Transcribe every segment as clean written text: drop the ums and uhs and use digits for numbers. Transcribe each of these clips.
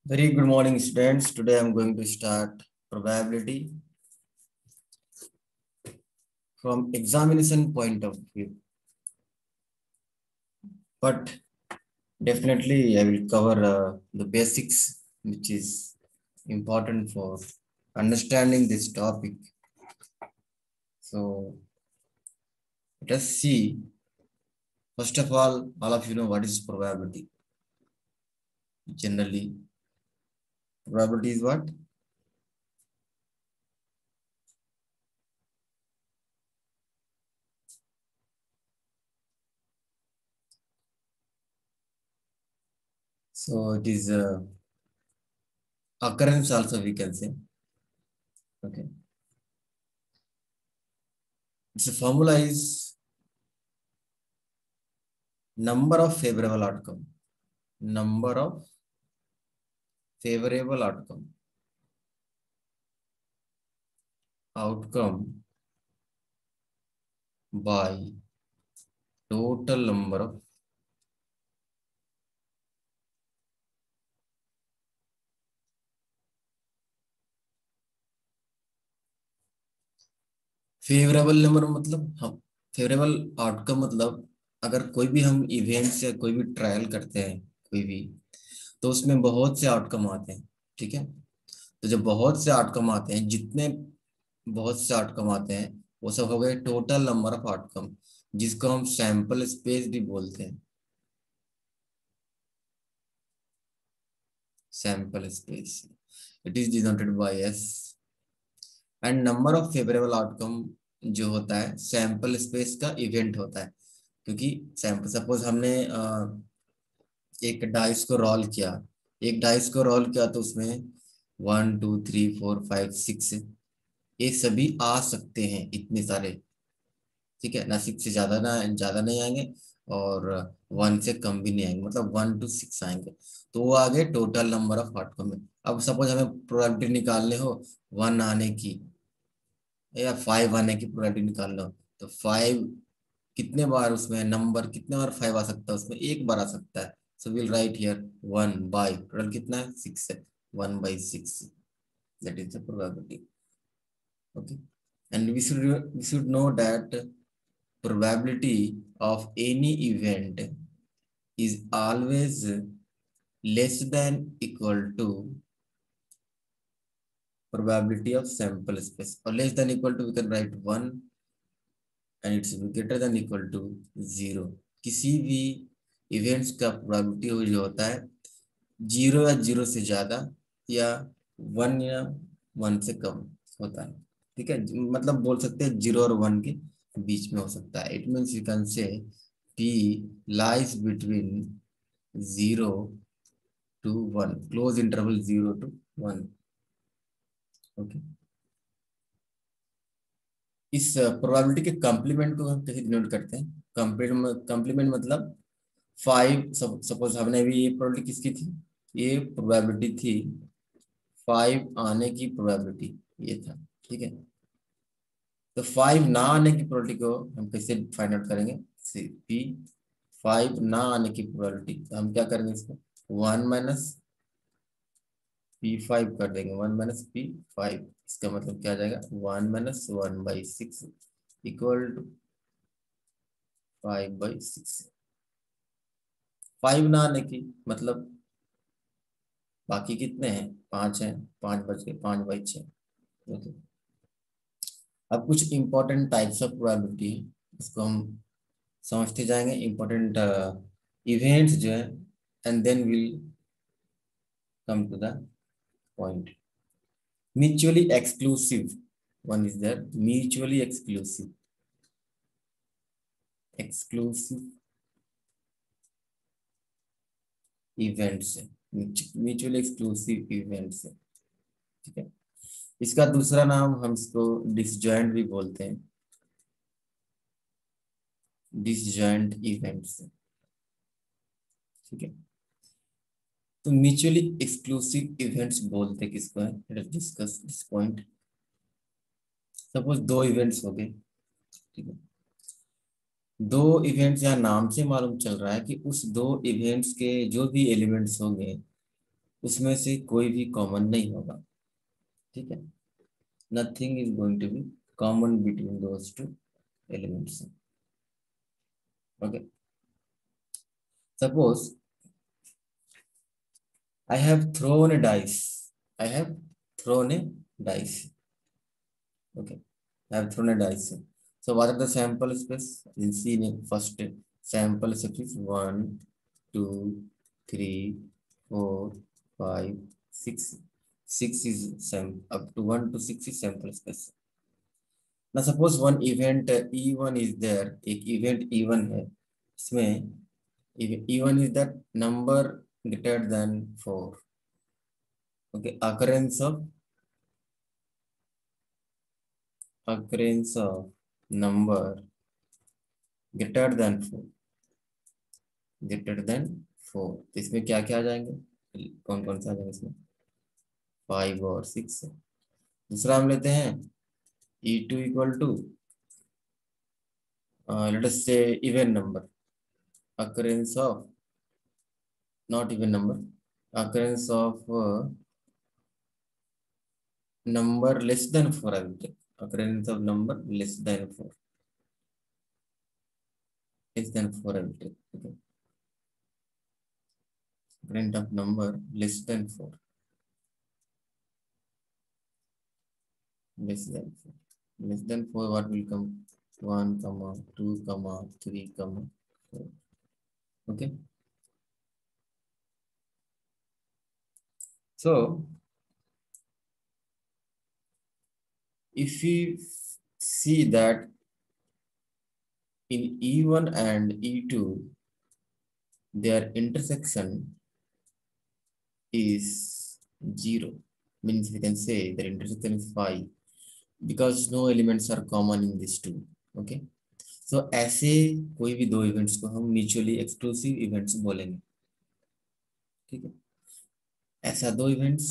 Very good morning, students. Today I'm going to start probability from examination point of view. But definitely I will cover the basics, which is important for understanding this topic. So let us see. First of all of you know what is probability. Generally, probability is what? So it is occurrence also we can say. Okay. Its formula is number of favorable outcome. Number of favorable outcome by total number of favourable number मतलब हम favourable outcome मतलब अगर कोई भी हम events या कोई भी ट्रायल करते हैं कोई भी, तो उसमें बहुत से आउटकम आते हैं। ठीक है, तो जब बहुत से आउटकम आते हैं, जितने बहुत से आउटकम आते हैं वो सब हो गए टोटल नंबर ऑफ आउटकम, जिसको हम सैंपल स्पेस भी बोलते हैं। Sample space it is denoted by S. And number of favourable outcome जो होता है सैंपल स्पेस का इवेंट होता है। क्योंकि सैंपल सपोज हमने एक डाइस को रोल किया, तो उसमें 1 2 3 4 5 6 ये सभी आ सकते हैं, इतने सारे। ठीक है ना, 6 से ज्यादा ना, ज्यादा नहीं आएंगे और 1 से कम भी नहीं आएंगे, मतलब 1 to 6 आएंगे। तो वो आ गए टोटल नंबर ऑफ आउटकम में। अब सपोज हमें प्रोबेबिलिटी निकालने हो 1 आने की या 5 आने की प्रोबेबिलिटी निकाल लो, तो 5 कितने बार, उसमें नंबर कितने बार 5 आ सकता है, उसमें एक बार आ सकता है। So will write here 1 by total कितना है 6 है, 1/6, that is the probability. Okay, and we should know that probability of any event is always less than equal to probability of sample space, or less than equal to we can write 1 and it's greater than equal to 0। किसी भी events का probability जो होता है 0 या 0 से ज्यादा, या 1 या 1 से कम होता है। ठीक है, मतलब बोल सकते हैं 0 और 1 के बीच में हो सकता है। It means you can say p lies between 0 to 1, close interval 0 to 1। Okay, इस प्रोबेबिलिटी के कॉम्प्लीमेंट को हम कैसे डिनोट करते हैं? कॉम्प्लीमेंट मतलब 5, सपोज हमने अभी ये प्रोबेबिलिटी किसकी थी, ये प्रोबेबिलिटी थी 5 आने की प्रोबेबिलिटी, ये था। ठीक है, तो 5 ना आने की प्रोबेबिलिटी को हम कैसे फाइंड आउट करेंगे? पी 5 ना आने की प्रोबेबिलिटी, तो हम क्या करेंगे इसको 1 - P5 कर देंगे, 1 - P5। इसका मतलब क्या आ जाएगा 1 - 1/6 इक्वल टू 5/6। 5 ना आने की मतलब बाकी कितने हैं, 5 हैं, 5 बच गए, 5/6। ओके, अब कुछ इंपॉर्टेंट टाइप्स ऑफ प्रोबेबिलिटी है, इसको हम समझते जाएंगे। इंपॉर्टेंट इवेंट्स जो है, and then will come to the point. Mutually exclusive, one is that mutually exclusive events है, म्यूचुअली एक्सक्लूसिव इवेंट्स है। ठीक है, इसका दूसरा नाम हम इसको डिसजॉइंट भी बोलते हैं, डिसजॉइंट इवेंट्स। ठीक है, तो म्यूचुअली एक्सक्लूसिव इवेंट्स बोलते किसको है, let's discuss this point. Suppose दो इवेंट्स हो गए। ठीक है, दो इवेंट्स, यहाँ नाम से मालूम चल रहा है कि उस दो इवेंट्स के जो भी एलिमेंट्स होंगे उसमें से कोई भी कॉमन नहीं होगा, ठीक है। Nothing is going to be common between those two elements. Okay, suppose I have thrown a dice. I have thrown a dice. Okay. I have thrown a dice. So what are the sample space? You see in first sample space is 1, 2, 3, 4, 5, 6. 6 is up to 1 to 6 is sample space. Now suppose one event E1 is there. एक event E1 है. इसमें E1 is that number greater than 4. Okay, occurrence of number greater than 4 तो इसमें क्या क्या आ जाएंगे, कौन कौन सा आ जाएंगे इसमें, 5 और 6। दूसरा हम लेते हैं E2 equal to let us से even number, occurrence of not even number, occurrence of number less than 4 I will take, occurrence of number less than 4, less than 4 I will take. Okay, occurrence of number less than 4, less than 4. Less than 4, what will come? 1, comma, 2, comma, 3, comma, 4. Okay. So, if we see that in E1 and E2, their intersection is 0, means we can say their intersection is 5 because no elements are common in these two. Okay. So, ऐसे कोई भी दो events को हम mutually exclusive events बोलेंगे, ठीक है। ऐसा दो इवेंट्स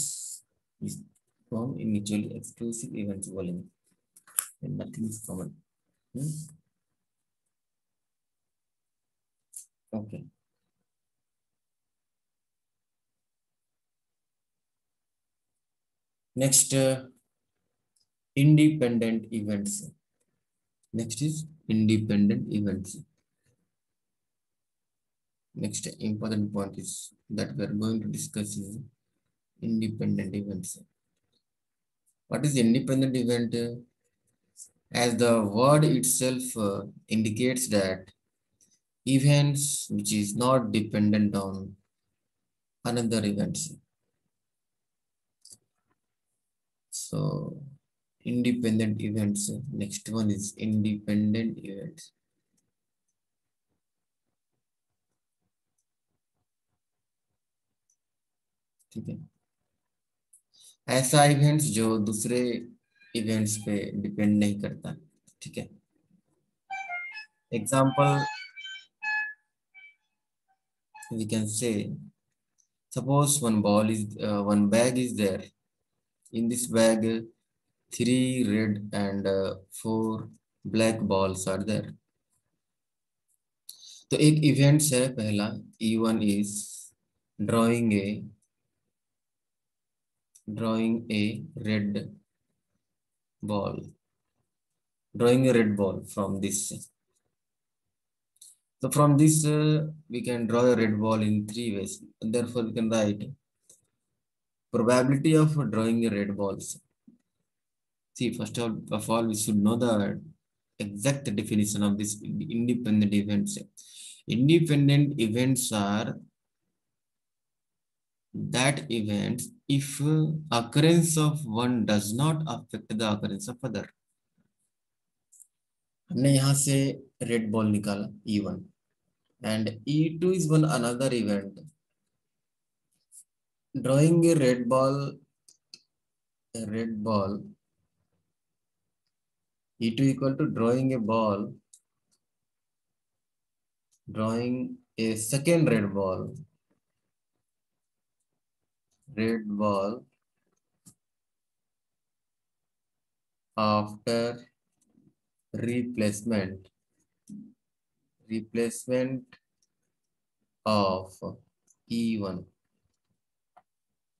को हम म्यूचुअली एक्सक्लूसिव इवेंट्स बोलेंगे, nothing is common. Okay, next independent events. Next is independent events. Next important point is that we are going to discuss is independent events. What is independent event? As the word itself indicates that events which is not dependent on another events. So independent events. Next one is independent events. ठीक है, ऐसा events जो दूसरे events पे depend नहीं करता, ठीक है। Example we can say, suppose one bag is there. In this bag 3 red and 4 black balls are there. तो एक इवेंट्स है पहला, E1 is drawing a red ball, drawing a red ball from this. So from this we can draw a red ball in 3 ways. Therefore we can write probability of drawing a red balls. See, first of all, we should know the exact definition of this independent events. Independent events are that events if occurrence of one does not affect the occurrence of other. हमने यहाँ से red ball निकाला E1 and E2 is one another event. Drawing a red ball, E2 equal to drawing a second red ball after replacement of E1.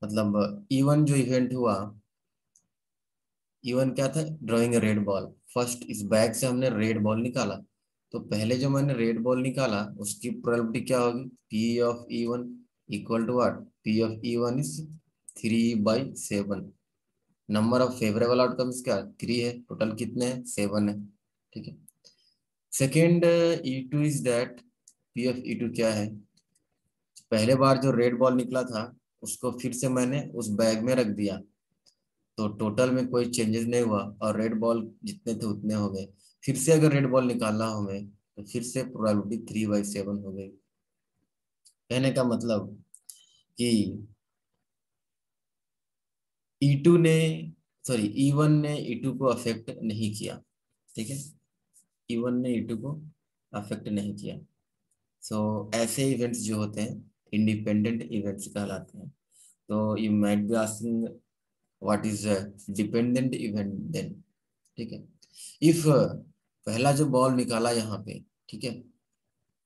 मतलब even जो event हुआ, even क्या था, drawing a red ball. First इस bag से हमने red ball निकाला, तो पहले जो मैंने रेड बॉल निकाला उसकी प्रोबेबिलिटी क्या होगी, P of E one equal to what, P of E one is 3/7। Number of favourable outcomes क्या, 3 है, टोटल कितने हैं, 7 है। ठीक है। Second E two is that, P of E two क्या है, पहले बार जो रेड बॉल निकला था उसको फिर से मैंने उस बैग में रख दिया, तो टोटल में कोई चेंजेस नहीं हुआ और रेड बॉल जितने थे उतने हो गए। फिर से अगर रेड बॉल निकालना हो हमें तो फिर से प्रोबेबिलिटी 3/7 हो गई। कहने का मतलब कि E2 ने, सॉरी E1 ने E2 को अफेक्ट नहीं किया। ठीक है, E1 ने E2 को अफेक्ट नहीं किया। सो ऐसे इवेंट्स जो होते हैं इंडिपेंडेंट इवेंट्स कहलाते हैं। तो you might be asking what is dependent event then. ठीक है, इफ पहला जो बॉल निकाला यहाँ पे, ठीक है,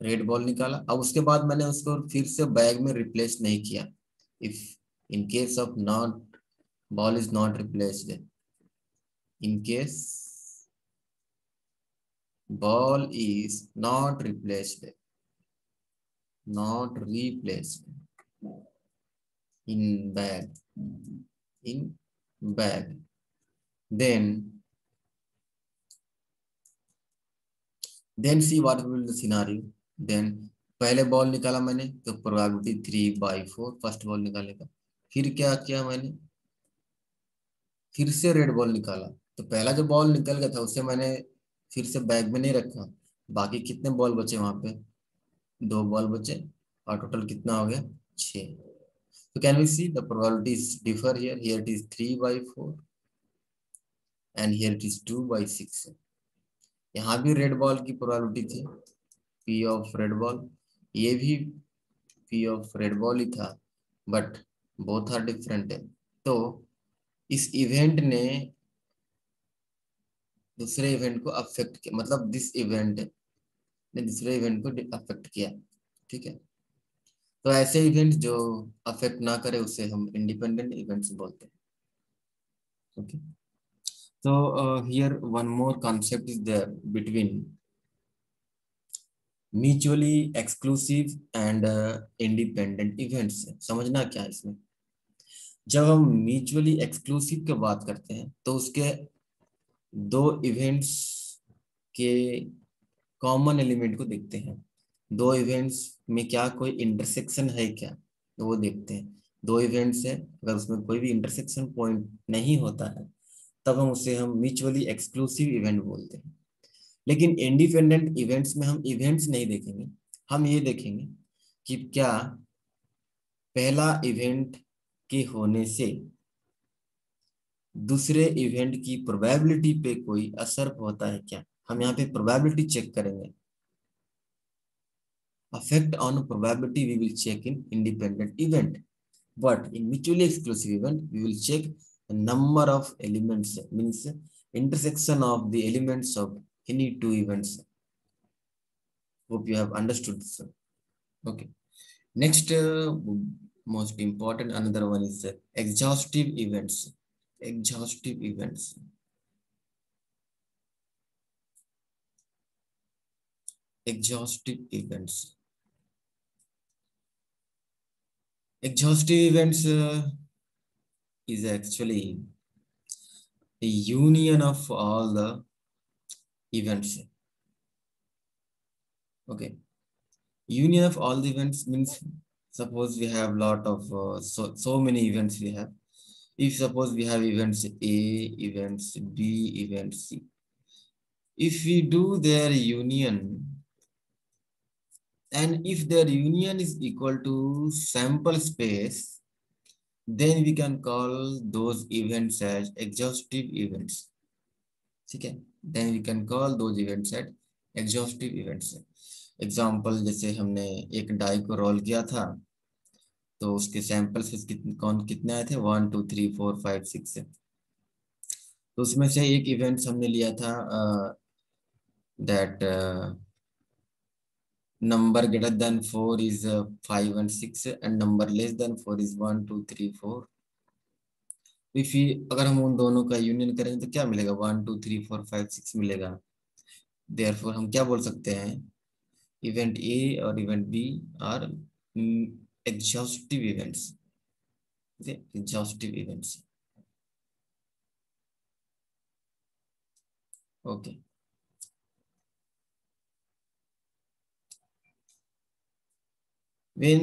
रेड बॉल निकाला, अब उसके बाद मैंने उसको फिर से बैग में रिप्लेस नहीं किया, if in case of not ball is not replaced, in case ball is not replaced, not replaced in bag, in bag, then see what will be the scenario. then पहले ball निकाला मैंने तो probability 3/4 first ball निकालने का। फिर क्या किया मैंने, फिर से रेड बॉल निकाला, तो पहला जो बॉल निकल गया था उसे मैंने फिर से बैग में नहीं रखा, बाकी कितने बॉल बचे वहां पे, 2 बॉल बचे, और टोटल कितना हो गया, 6। So can we see the probabilities differ here? Here it is 3/4 and here it is 2/6. यहाँ भी रेड बॉल की प्रोबेबिलिटी थी, P ऑफ रेड बॉल, ये भी P ऑफ रेड बॉल ही था, बट बोथ आर डिफरेंट है। तो इस इवेंट ने दूसरे इवेंट को अफेक्ट किया, मतलब दिस इवेंट ने दूसरे इवेंट को अफेक्ट किया। ठीक है, तो ऐसे इवेंट जो अफेक्ट ना करे उसे हम इंडिपेंडेंट इवेंट्स बोलते हैं। Okay, so here one more concept is there between mutually exclusive and independent events। समझना क्या है इसमें, जब हम म्यूचुअली एक्सक्लूसिव की बात करते हैं तो उसके दो इवेंट्स के कॉमन एलिमेंट को देखते हैं। दो इवेंट्स में क्या कोई इंटरसेक्शन है क्या, तो वो देखते हैं। दो इवेंट्स है, अगर उसमें कोई भी इंटरसेक्शन पॉइंट नहीं होता है तब हम उसे हम म्यूचुअली एक्सक्लूसिव इवेंट बोलते हैं। लेकिन इंडिपेंडेंट इवेंट्स में हम इवेंट्स नहीं देखेंगे, हम ये देखेंगे कि क्या पहला इवेंट के होने से दूसरे इवेंट की प्रोबेबिलिटी पे कोई असर होता है क्या, हम यहाँ पे प्रोबेबिलिटी चेक करेंगे। Affect on probability we will check in independent event, but in mutually exclusive event we will check the number of elements, means intersection of the elements of any two events। Hope you have understood this one. Okay, next most important another one is exhaustive events. Exhaustive events, exhaustive events, exhaustive events is actually a union of all the events। Okay, union of all the events means suppose we have lot of so many events we have. If suppose we have events A, events B, events C, if we do their union, and if their union is equal to sample space, then we can call those events as exhaustive events। ठीक है, then we can call those events as exhaustive events। Example जैसे हमने एक die को role किया था तो उसके सैंपल्स कितने आए थे, 1 2 3 4 5 6 से, तो उसमें से एक इवेंट्स हमने लिया था that number greater than 4 is 5 and 6 and number less than 4 is 1 2 3 4। If अगर हम उन दोनों का यूनियन करेंगे तो क्या मिलेगा, 1 2 3 4 5 6 मिलेगा। देयरफॉर हम क्या बोल सकते हैं, इवेंट ए और event B are exhaustive events, exhaustive events. Okay, when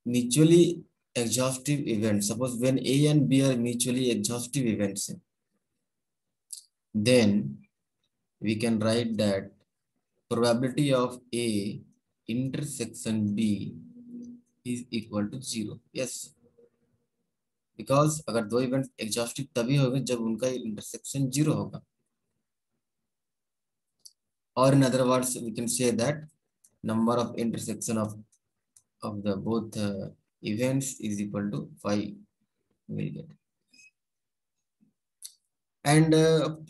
mutually exhaustive events, suppose when A and B are mutually exhaustive events, then we can write that probability of A intersection B is equal to 0। yes, because अगर दो event exhaustive तभी होंगे जब उनका intersection 0 होगा। और in other words we can say that number of intersection of the both events is equal to 5 will get, and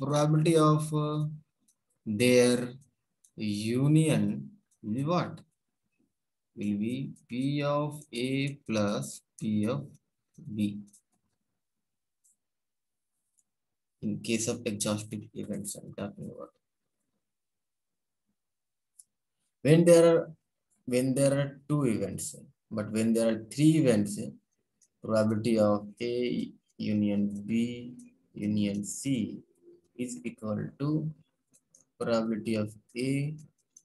probability of their union will be what, will be P of A plus P of B in case of exhaustive events I'm talking about। when there are when there are two events, but when there are three events, probability of A union B union C is equal to probability of A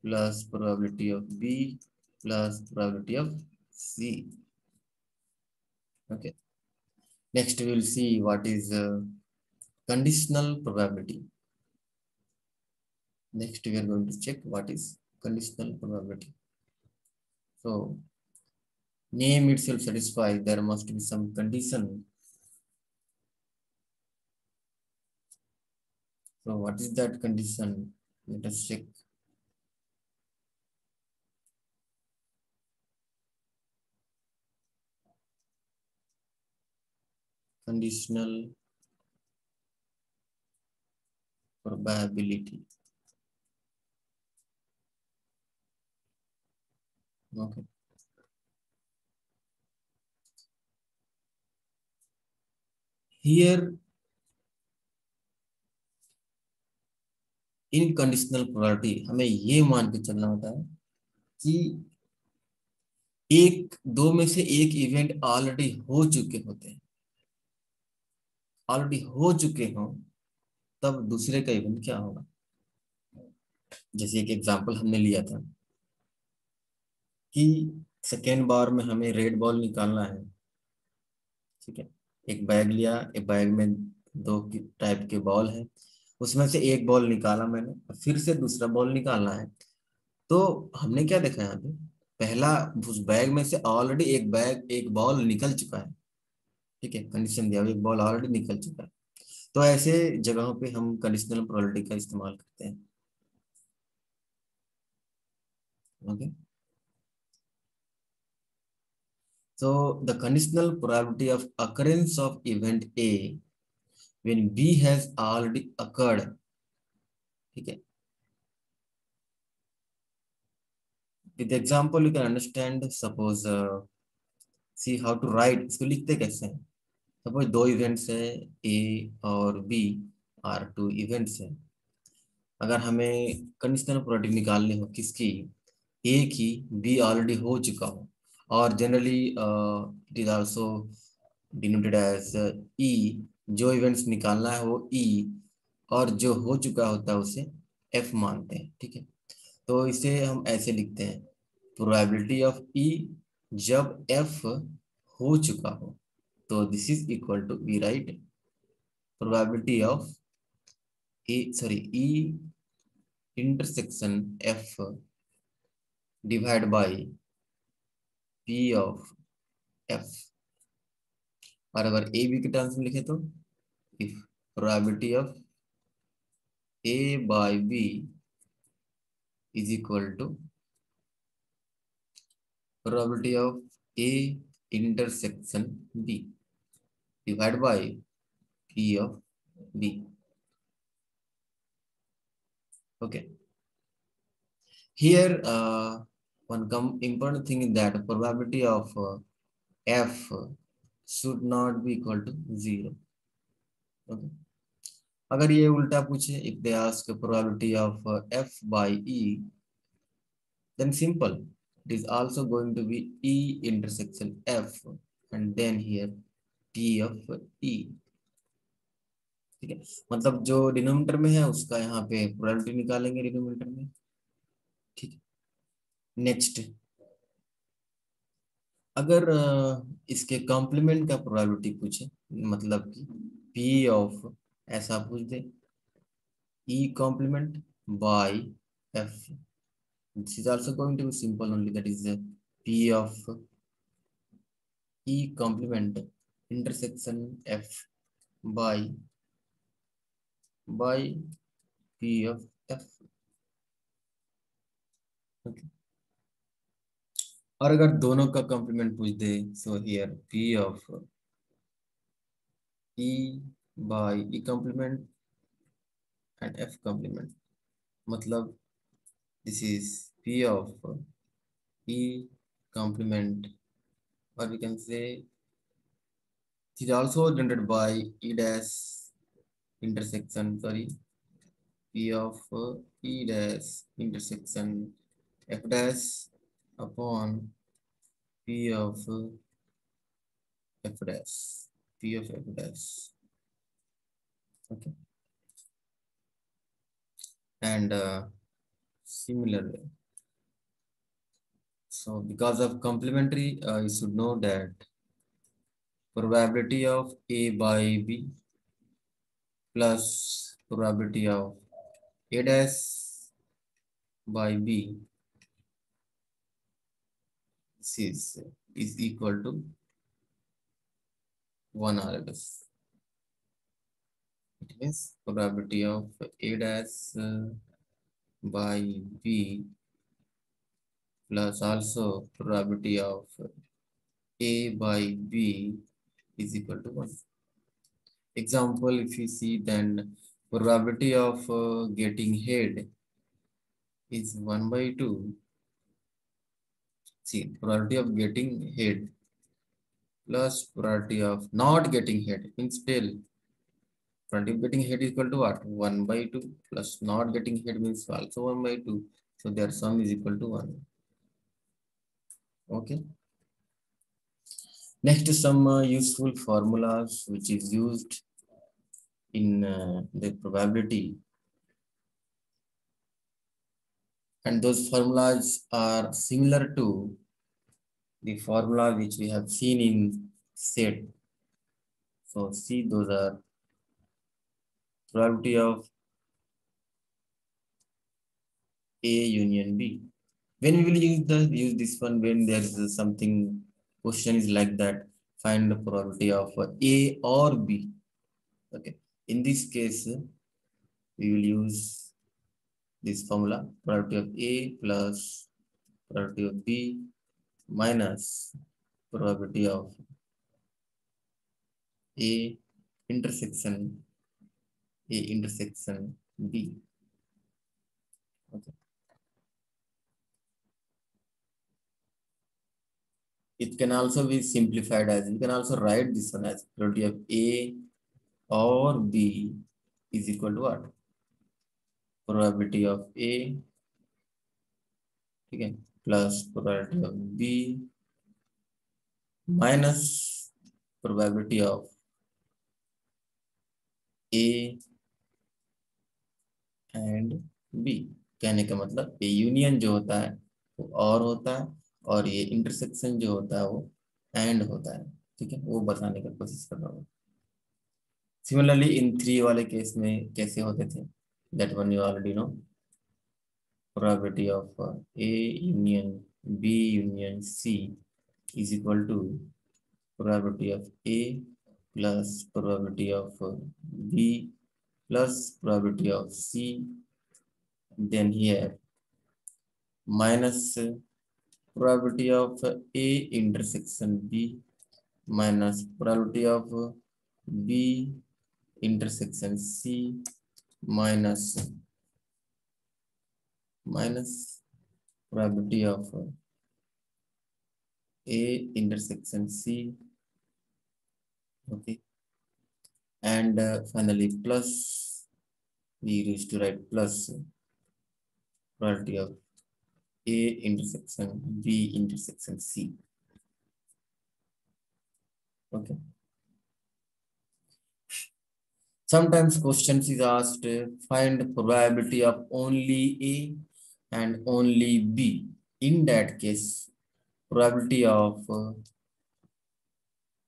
plus probability of B plus probability of C। Okay, next we will see what is conditional probability। Next we are going to check what is conditional probability। So name itself satisfies there must be some condition। So what is that condition? Let us check। Conditional probability। Okay, here in conditional probability हमें ये मान के चलना होता है कि एक दो में से एक इवेंट ऑलरेडी हो चुके होते हैं, ऑलरेडी हो चुके हों तब दूसरे का इवेंट क्या होगा। जैसे एक एग्जांपल हमने लिया था कि सेकेंड बार में हमें रेड बॉल निकालना है। ठीक है, एक बैग लिया, एक बैग में दो टाइप के बॉल है, उसमें से एक बॉल निकाला मैंने, फिर से दूसरा बॉल निकालना है। तो हमने क्या देखा यहाँ पे, पहला उस बैग में से ऑलरेडी एक बॉल निकल चुका है। ठीक है, कंडीशन दिया हुआ एक बॉल ऑलरेडी निकल चुका है। तो ऐसे जगहों पे हम कंडीशनल प्रोबेबिलिटी का इस्तेमाल करते हैं। Okay, so the conditional probability of occurrence of event A when B has already occurred। ठीक है, with example you can understand। suppose see how to write, इसको लिखते कैसे हैं। सपोज दो इवेंट्स है A और B, आर टू इवेंट्स है। अगर हमें कंडीशनल प्रोबेबिलिटी निकालनी हो किसकी, ए की, बी ऑलरेडी हो चुका हो, और generally it is also denoted as E. जो इवेंट्स निकालना है वो ई, और जो हो चुका होता है उसे एफ मानते हैं। ठीक है, तो इसे हम ऐसे लिखते हैं, प्रोबेबिलिटी ऑफ ई जब एफ हो चुका हो। तो this is equal to we write probability of A sorry E intersection F divide by P of F. और अगर ए बी के टर्म्स में लिखे तो if probability of A by B is equal to probability of A intersection B divide by P of B. Okay. Here, one important thing is that probability of f should not be equal to 0. Okay. अगर ये उल्टा पूछे, if they ask probability of f by e, then simple. It is also going to be e intersection f, and then here p of e. ठीक है, मतलब जो denominator में है उसका यहाँ पे प्रोबेबिलिटी निकालेंगे डिनोमिनेटर में। ठीक है, नेक्स्ट अगर इसके कॉम्प्लीमेंट का प्रोबेबिलिटी पूछे, मतलब कि p ऑफ ऐसा पूछ दे, e complement by f, this is also going to be simple only, that is p of e complement intersection f by p of f. Okay. और अगर दोनों का कॉम्प्लीमेंट पूछ दे, so here p of e by e complement and f complement, मतलब this is p of e complement, or we can say it is also generated by e dash intersection, sorry, p of e dash intersection f dash upon p of f dash, p of f dash. Okay. And similarly, so because of complementary, you should know that probability of a by b plus probability of a dash by b is equal to 1 RLS. It means probability of a dash by b plus also probability of a by b is equal to 1. Example, if you see, then probability of getting head is 1 by 2. See, probability of getting head plus probability of not getting head means tail. Probability of getting head is equal to what? 1 by 2 plus not getting head means also 1 by 2. So their sum is equal to 1. Okay. Next is some useful formulas which is used in the probability, and those formulas are similar to the formula which we have seen in set. So see, those are probability of A union B. When we will use this one, when there is something question is like that, find the probability of A or B. Okay. In this case, we will use this formula, probability of A plus probability of B minus probability of A intersection B. Okay. It can also be simplified as, you can also write this one as probability of A or B is equal to what? Probability of A, okay, plus probability of B minus probability of A and B. कहने का मतलब ये union जो होता है वो और होता है, और ये इंटरसेक्शन जो होता है वो एंड होता है। ठीक है, वो बताने का कोशिश कर रहा हूँ। सिमिलरली इन थ्री वाले केस में कैसे होते थे, that one you already know. Probability of A union B union C is equal to probability of A plus probability of B plus probability of C, then here minus probability of A intersection B minus probability of B intersection C minus minus probability of A intersection C. Okay, and finally plus, we used to write plus probability of A intersection B intersection C. Okay, sometimes questions is asked, find probability of only A and only B. In that case, probability of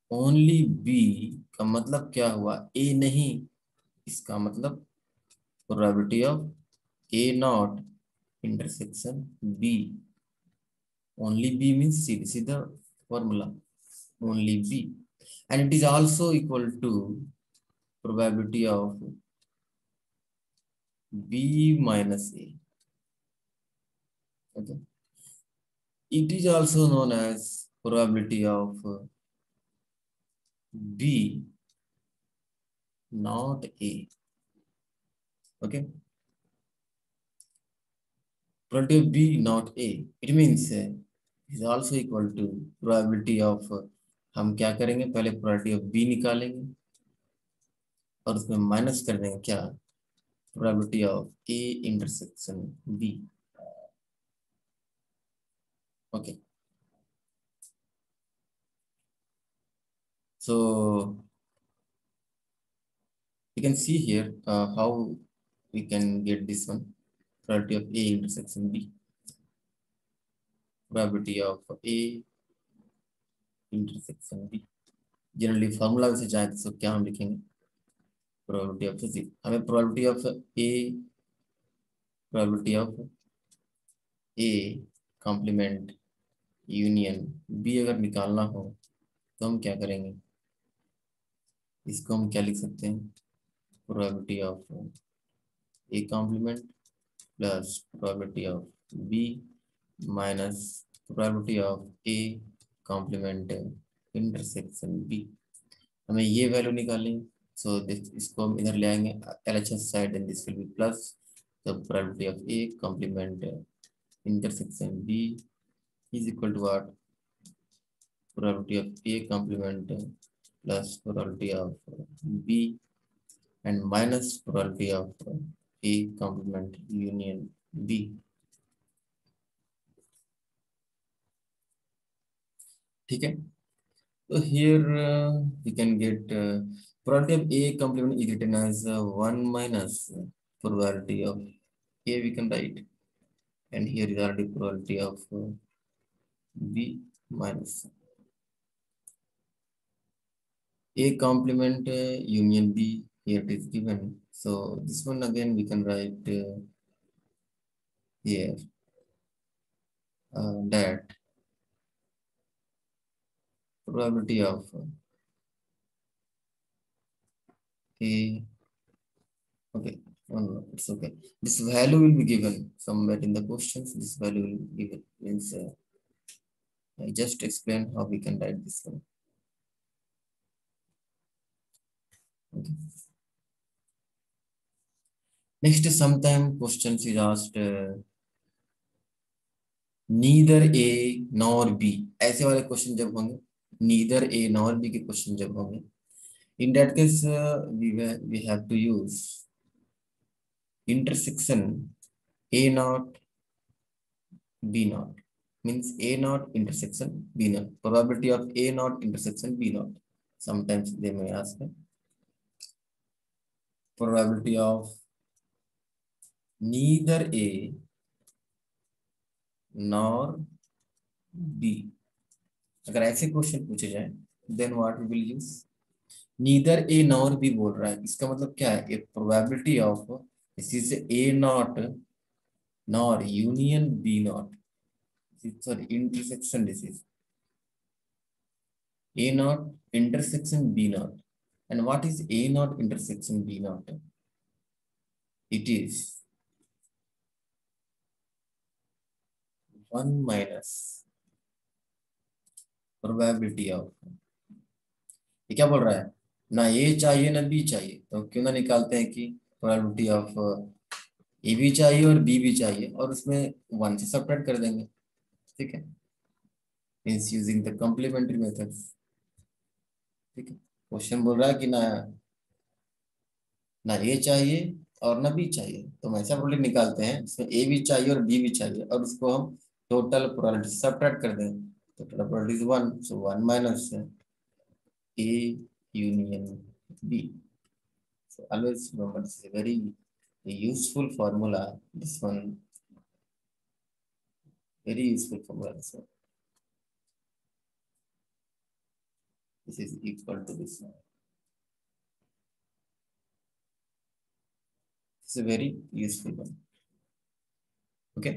only B का मतलब क्या हुआ, A नहीं, इसका मतलब probability of A not intersection B. Only B means C. This is the formula. Only B. And it is also equal to probability of B minus A. Okay. It is also known as probability of B not A. Okay. Probability of B not A. It means is also equal to probability of हम क्या करेंगे, पहले probability of B निकालेंगे और उसमें minus कर देंगे क्या, probability of A intersection B. Okay. So you can see here how we can get this one, probability of A intersection B. Probability of A intersection B. Generally formula से जाए तो क्या हम लिखेंगे, प्रोबेबिलिटी ऑफ C. हमें probability of A complement union B अगर निकालना हो तो हम क्या करेंगे, इसको हम क्या लिख सकते हैं, probability of A complement plus probability of B minus probability of A complement intersection B. हमें ये वैल्यू निकालनी, सो इसको हम इधर ले आएंगे LHS side and this will be plus the probability of A complement intersection B is equal to what, probability of A complement plus probability of B and minus probability of A complement union B. ठीक है, so here we can get probability of A complement is written as 1 minus probability of A, we can write, and here is already probability of B minus A complement union B, here it is given. So this one again we can write here that probability of A, okay, oh no, it's okay. This value will be given somewhere in the questions. This value will be given, means I just explained how we can write this one. Okay. Next, sometime questions is asked neither A nor B. ऐसे वाले question जब होंगे, neither A nor B के question जब होंगे, in that case we have to use intersection A naught B naught, means A naught intersection B naught, probability of A naught intersection B naught. Sometimes they may ask probability of neither A nor B. अगर ऐसे question पूछे जाए then what we will use, neither A nor B बोल रहा है, इसका मतलब क्या है, एक probability of इसी से A naught nor union B naught, sorry intersection, this is A naught intersection B naught. And what is A naught intersection B naught? It is 1 minus probability of, ये क्या बोल रहा है, ना A चाहिए ना B चाहिए, तो क्यों ना निकालते हैं कि probability of ए भी चाहिए और बी भी चाहिए, और उसमें 1 से सब्ट्रैक्ट कर देंगे। ठीक है, means using the complementary method. ठीक है, क्वेश्चन बोल रहा है कि ना ना ए चाहिए और ना बी चाहिए, तो हम ऐसा प्रोडक्ट निकालते हैं इसमें ए भी चाहिए और बी भी चाहिए, और उसको हम टोटल प्रोबेबिलिटी सब्ट्रैक्ट कर दें, तो total probability is 1, so 1 minus A union B. So always remember, this is a very useful formula. This one, very useful formula. So this is equal to this one. It's a very useful one. Okay,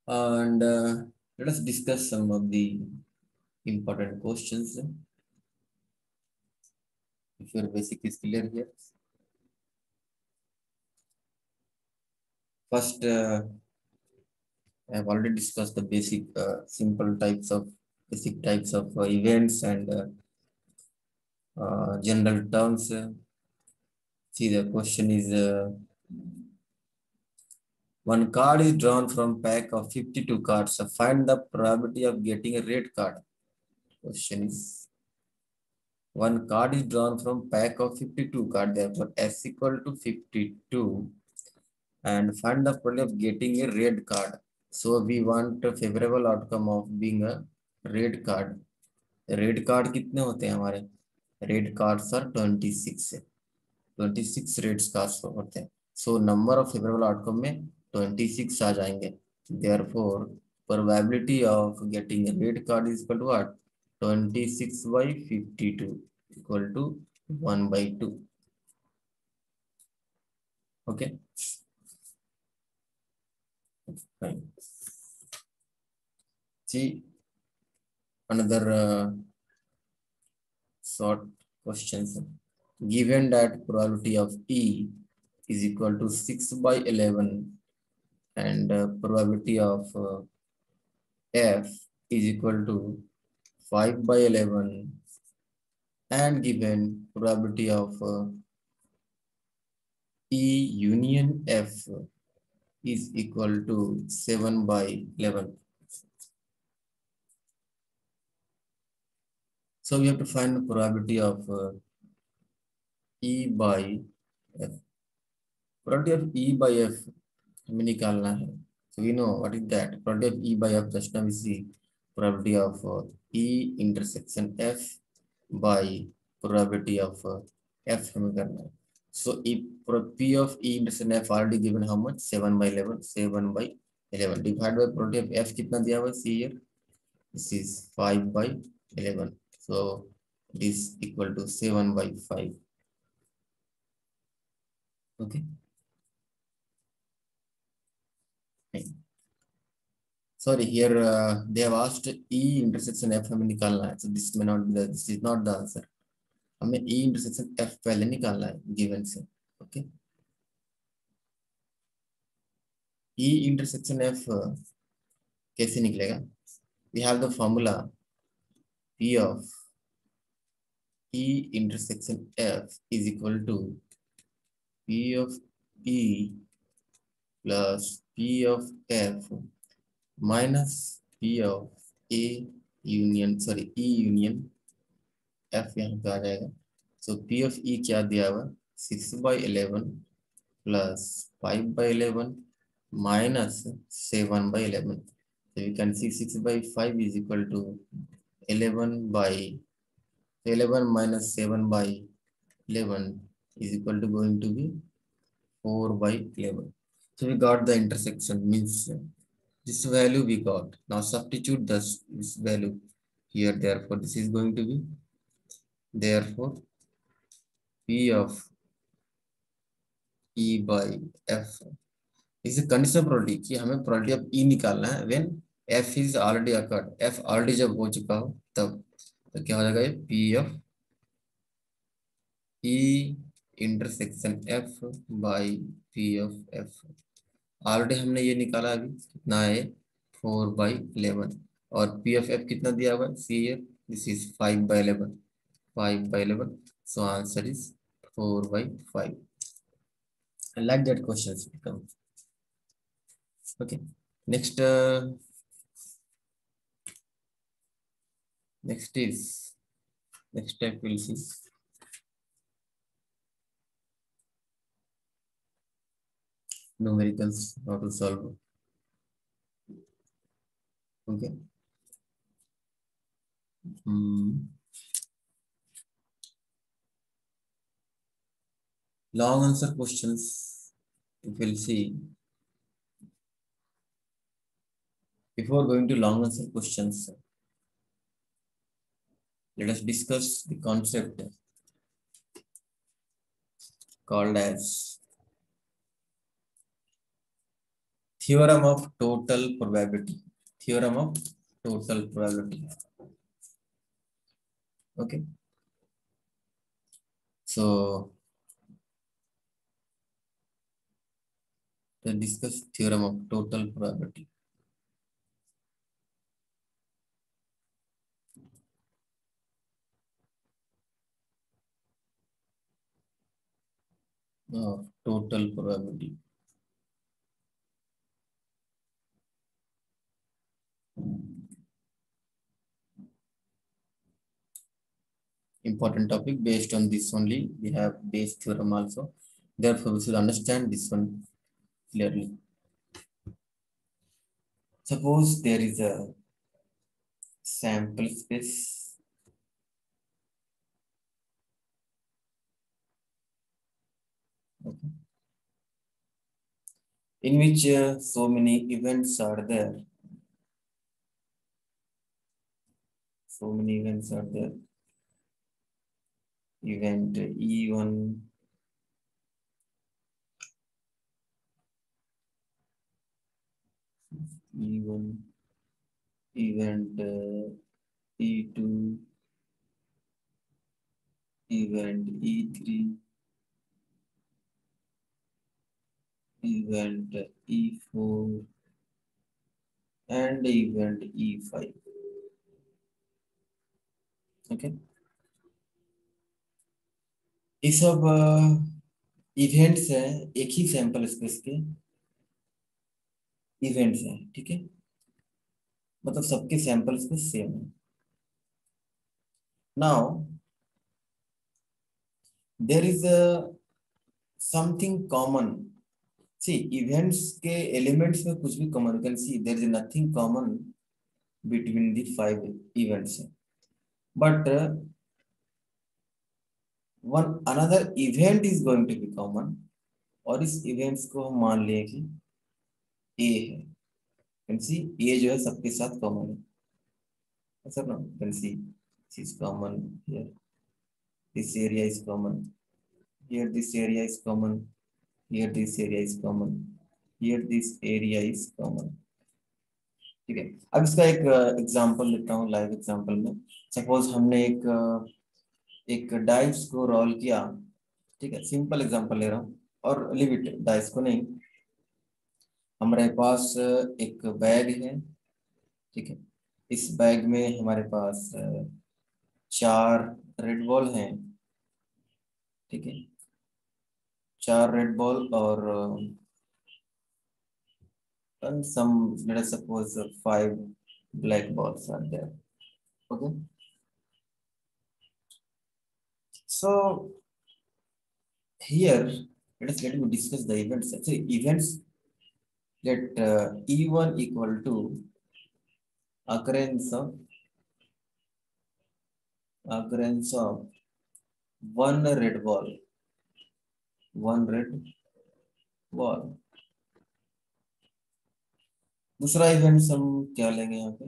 and let us discuss some of the important questions. If your basic is clear here, first I have already discussed the basic, simple types of events and general terms. See, the question is. One card is drawn from pack of 52 cards. So find the probability of getting a red card. Question is, one card is drawn from pack of 52 cards. Therefore, S equal to 52, and find the probability of getting a red card. So we want a favorable outcome of being a red card. Red card कितने होते हैं हमारे? Red cards are 26 है। 26 Reds cards होते हैं, so number of favourable outcome में 26 आ जाएंगे। Therefore probability of getting a red card is equal to what? 26/52 equal to 1/2। Okay, fine. See, another short questions. Given that probability of E is equal to 6/11 and probability of F is equal to 5/11, and given probability of E union F is equal to 7/11. So we have to find the probability of E by F. Probability of E by F हमें निकालना है. So we know what is that. Probability of E by F, just now we see probability of E intersection F by probability of F हमें करना है. So if P of E intersection F already given how much? 7/11. 7/11 divided by probability of F कितना दिया हुआ? See here. This is 5/11. So this equal to 7/5. Okay. Sorry, here they have asked E intersection F हमें निकालना है. So this may not be this is not the answer. हमें E intersection F पहले निकालना है given से. Okay. E intersection F कैसे निकलेगा? We have the formula P of E intersection F is equal to P of E plus P of F minus P of A union, sorry, E union F यहाँ पे आ जाएगा. So P of E क्या दिया हुआ? 6/11 plus 5/11 minus 7/11. So you can see 6/5 is equal to 11 minus 7/11 is equal to going to be 4/11. So we got the intersection, means this value we got. Now substitute this value here. Therefore, this is going to be, therefore P of E by F is a conditional probability कि हमें probability of E निकालना है when F is already occurred. F already जब हो चुका हो तब तो क्या हो जाएगा ये P of E intersection F by P of F. Already हमने ये निकाला अभी कितना है 4/11 और P of F कितना दिया हुआ है सी here, this is 5/11. 5/11, so answer is 4/5. I like that questions become. Okay. Next, next is next step we'll see numericals, how to solve. Okay. Long answer questions. If we'll see, before going to long answer questions, let us discuss the concept called as theorem of total probability. Theorem of total probability. Okay. So let's discuss theorem of total probability. Of total probability. Important topic. Based on this only, we have base theorem also. Therefore, we should understand this one clearly. Suppose there is a sample space. Okay. In which so many events are there. So many events are there. Event E1, E1, event E2, event E3, event E4, and event E5. Okay. ये सब events हैं, एक ही sample space के events हैं, ठीक है, मतलब सबके सैंपल स्पेस सेम है. Now there is something common. See events के एलिमेंट्स में कुछ भी common, you can see there is nothing common between the 5 events, but one another event is going to be common, और इस events को हम मान लें कि ए है. कैन सी ए जो है सबके साथ कॉमन है, सर ना. Can see this is common here, this area is common, here this area is common, here this area is common, here this area is common. ठीक है. अब इसका एक एग्जांपल लेता हूँ, लाइव एग्जांपल में. सपोज हमने एक डाइस को रोल किया, ठीक है, सिंपल एग्जांपल ले रहा हूँ, और लिव इट, डाइस को नहीं. हमारे पास एक बैग है, ठीक है. इस बैग में हमारे पास 4 रेड बॉल हैं, ठीक है. 4 रेड बॉल और and some, let us suppose 5 black balls are there. Okay. So here let me discuss the events. So events, let E1 equal to occurrence of one red ball. दूसरा event हम क्या लेंगे यहाँ पे,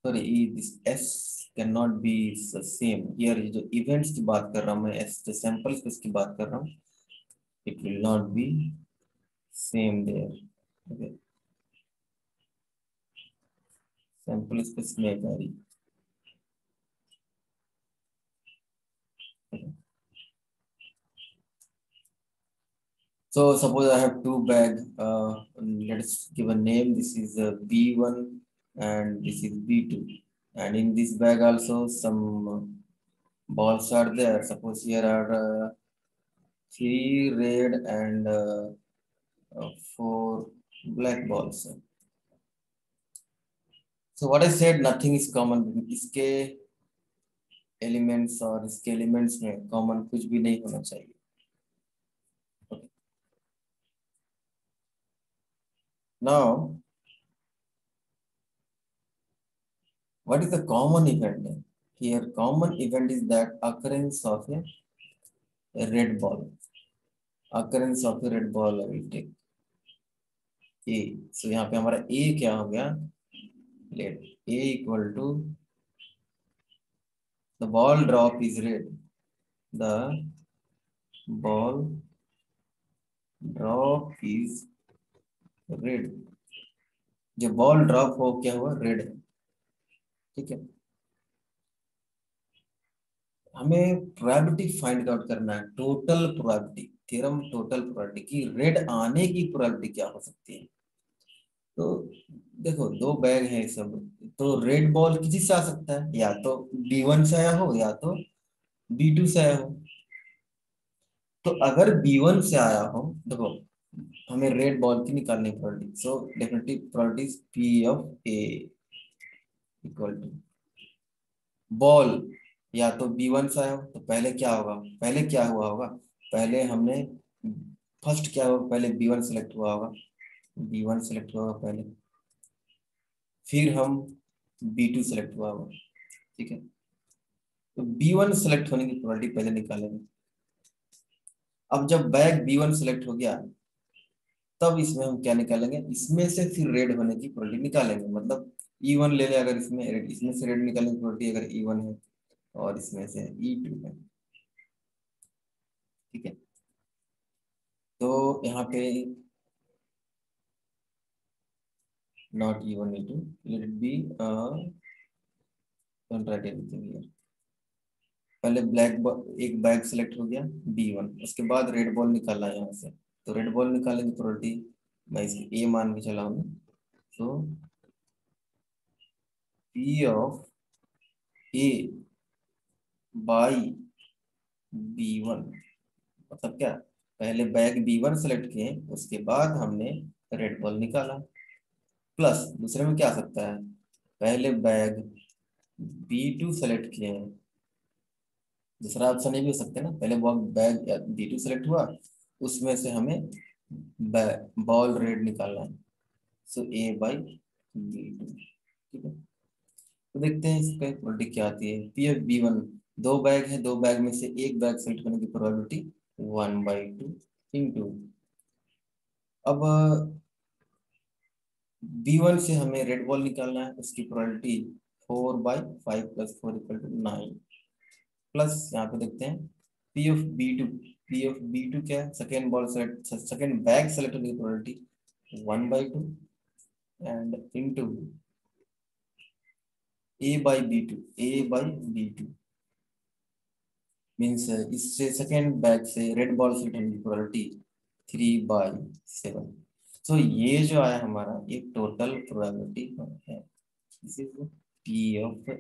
sorry this S can not be same here. जो events की बात कर रहा हूँ मैं, S जो सैंपल्स की बात कर रहा हूँ, it will not be same there. Okay. Sample space may vary. Okay. So suppose I have 2 bag. Let's give a name. This is B1 and this is B2. And in this bag also some balls are there. Suppose here are three red and four black balls. So what I said, nothing is common. इसके elements और इसके elements में common कुछ भी नहीं होना चाहिए. Now, what is the common event? Here, common event is that occurrence of a red ball. Occurrence of a red ball I will take A. So यहाँ पे हमारा A क्या हो गया? Let A equal to the ball drop is red. The ball drop is red. जो ball drop हो क्या हुआ? रेड है. ठीक है. हमें प्रोबेबिलिटी फाइंड आउट करना है. Total probability theorem, total probability की रेड आने की प्रोबेबिलिटी क्या हो सकती है. तो देखो दो बैग है सब, तो रेड बॉल किसी से आ सकता है, या तो B1 से आया हो या तो B2 से आया हो. तो अगर B1 से आया हो, देखो हमें रेड बॉल की निकालनी probability. So definitely probability P of A equal to ball या तो B1 से आया हो. तो पहले क्या होगा, पहले क्या हुआ होगा, पहले हमने फर्स्ट क्या होगा, पहले B1 सेलेक्ट हुआ होगा. B1 सेलेक्ट हुआ होगा पहले, फिर हम B2 सेलेक्ट हुआ होगा. ठीक है. तो B1 सेलेक्ट होने की प्रोबेबिलिटी पहले निकालेंगे. अब जब बैग B1 सेलेक्ट हो गया, तब इसमें हम क्या निकालेंगे, इसमें से फिर रेड होने की प्रोबेबिलिटी निकालेंगे. मतलब E1 ले ले, अगर इसमें से रेड निकालने की प्रोबेबिलिटी अगर E1 है और इसमें से E2 है. ठीक है. तो यहाँ पे not E1 E2, let it be don't write anything here. पहले एक बैग सेलेक्ट हो गया B1, उसके बाद रेड बॉल निकाला यहाँ से. तो रेड बॉल निकालने की प्रोबेबिलिटी मैं इसकी A मान के चला हूँ. तो P of A by B1 मतलब क्या, पहले बैग B1 सेलेक्ट किए, उसके बाद हमने रेड बॉल निकाला. प्लस दूसरे में क्या आ सकता है, पहले बैग B2 सेलेक्ट किए हैं. दूसरा ऑप्शन ये भी हो सकता है ना, पहले बैग B2 सेलेक्ट हुआ, उसमें से हमें बॉल रेड निकालना है. सो A बाई B2. ठीक है. तो देखते हैं इसका प्रोबेबिलिटी क्या आती है. P ऑफ B1, दो बैग है, दो बैग में से एक बैग सेलेक्ट करने की प्रोबेबिलिटी 1/2 इंटू, अब B1 से हमें रेड बॉल निकालना है, उसकी प्रोबेबिलिटी 4/5 + 4 = 9. प्लस यहाँ पे देखते हैं P of B2. P of B2 क्या है, second ball select, second bag select होने की probability 1/2 and into A/B2 means इससे सेकेंड बैग से रेड बॉल सेलेक्ट होने की प्रोबेबिलिटी 3/7. तो ये जो आया हमारा, ये टोटल प्रोबेबिलिटी है. This is P of A,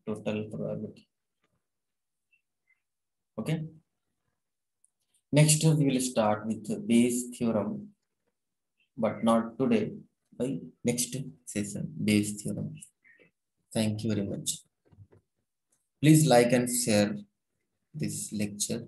total probability. Okay. Next we will start with Bayes theorem, but not today. By next session, Bayes theorem. Thank you very much. Please like and share this lecture.